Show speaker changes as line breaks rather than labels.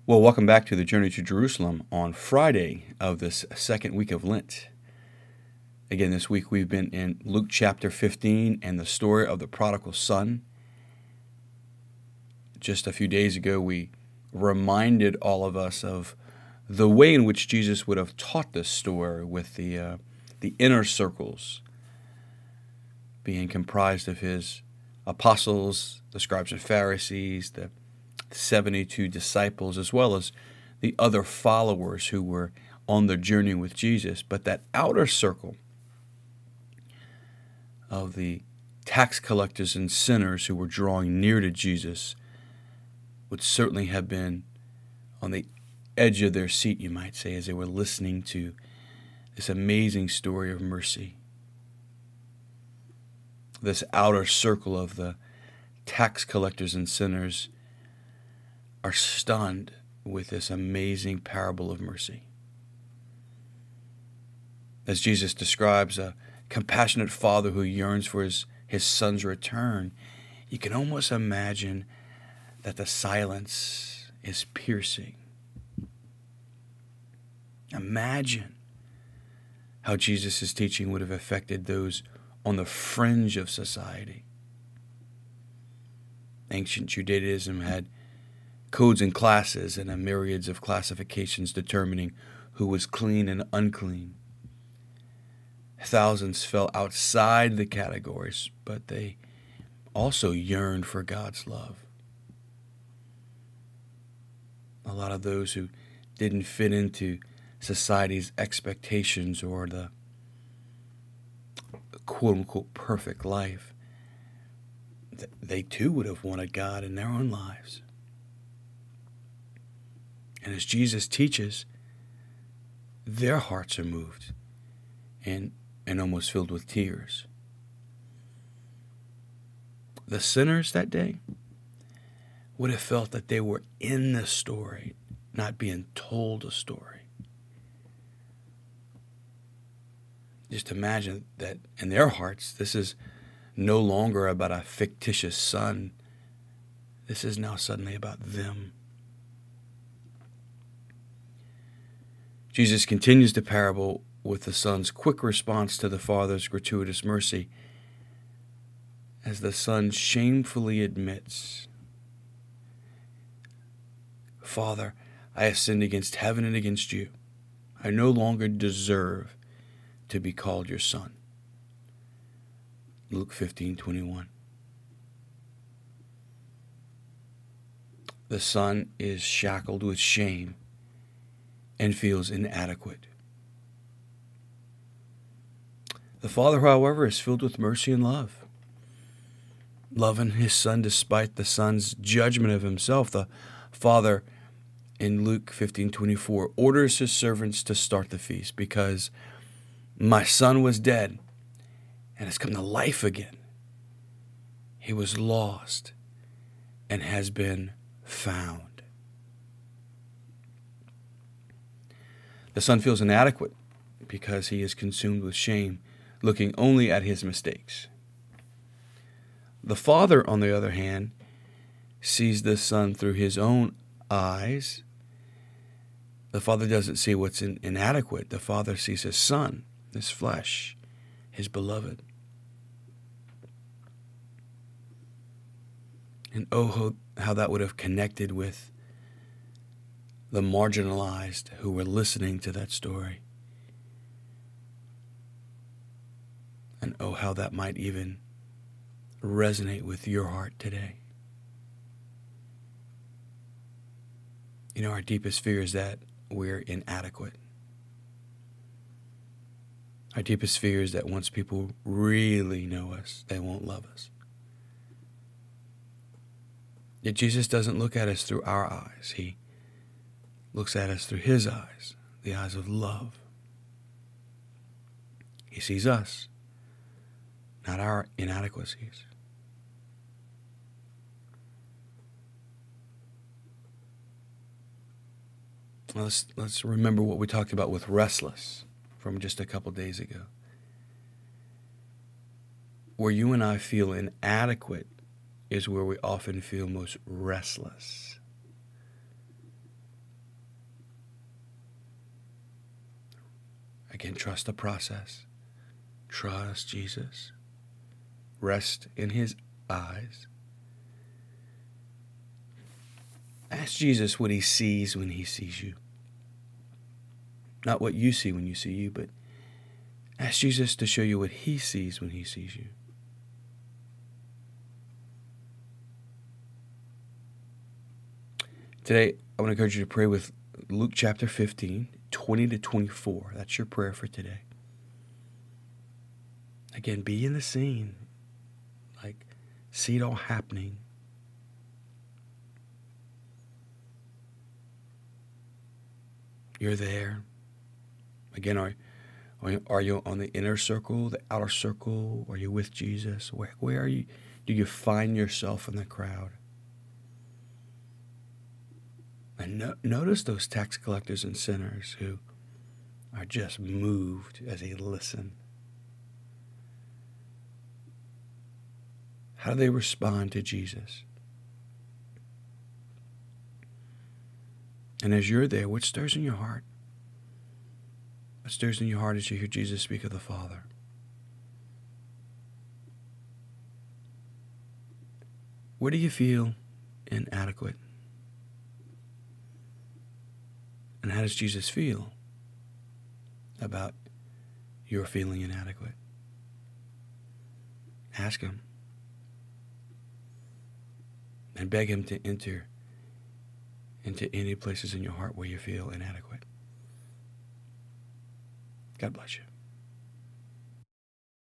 Well, welcome back to the Journey to Jerusalem on Friday of this second week of Lent. Again, this week we've been in Luke chapter 15 and the story of the prodigal son. Just a few days ago, we reminded all of us of the way in which Jesus would have taught this story, with the inner circles being comprised of his apostles, the scribes and Pharisees, the 72 disciples, as well as the other followers who were on the journey with Jesus. But that outer circle of the tax collectors and sinners who were drawing near to Jesus would certainly have been on the edge of their seat, you might say, as they were listening to this amazing story of mercy. This outer circle of the tax collectors and sinners are stunned with this amazing parable of mercy. As Jesus describes a compassionate father who yearns for his son's return, you can almost imagine that the silence is piercing. Imagine how Jesus' teaching would have affected those on the fringe of society. Ancient Judaism had codes and classes and a myriads of classifications determining who was clean and unclean. Thousands fell outside the categories, but they also yearned for God's love. A lot of those who didn't fit into society's expectations or the quote-unquote perfect life, they too would have wanted God in their own lives. And as Jesus teaches, their hearts are moved and almost filled with tears. The sinners that day would have felt that they were in the story, not being told a story. Just imagine that in their hearts, this is no longer about a fictitious son. This is now suddenly about them. Jesus continues the parable with the son's quick response to the father's gratuitous mercy, as the son shamefully admits, "Father, I have sinned against heaven and against you. I no longer deserve to be called your son." Luke 15:21. The son is shackled with shame and feels inadequate. The father, however, is filled with mercy and love. Loving his son despite the son's judgment of himself, the father in Luke 15:24 orders his servants to start the feast, because my son was dead and has come to life again. He was lost and has been found. The son feels inadequate because he is consumed with shame, looking only at his mistakes. The father, on the other hand, sees the son through his own eyes. The father doesn't see what's inadequate. The father sees his son, his flesh, his beloved. And oh, how that would have connected with the marginalized who were listening to that story. And oh, how that might even resonate with your heart today. You know, our deepest fear is that we're inadequate. Our deepest fear is that once people really know us, they won't love us. Yet Jesus doesn't look at us through our eyes. He looks at us through his eyes, the eyes of love. He sees us, not our inadequacies. Let's remember what we talked about with restless from just a couple days ago. Where you and I feel inadequate is where we often feel most restless. Again, trust the process. Trust Jesus. Rest in his eyes. Ask Jesus what he sees when he sees you. Not what you see when you see you, but ask Jesus to show you what he sees when he sees you. Today, I want to encourage you to pray with Luke chapter 15, 20 to 24. That's your prayer for today. Again, be in the scene. Like, see it all happening. You're there. Again, are you on the inner circle, the outer circle? Are you with Jesus? Where are you? Do you find yourself in the crowd? And notice those tax collectors and sinners who are just moved as they listen. How do they respond to Jesus? And as you're there, what stirs in your heart? What stirs in your heart as you hear Jesus speak of the Father? Where do you feel inadequate? And how does Jesus feel about your feeling inadequate? Ask him. And beg him to enter into any places in your heart where you feel inadequate. God bless you.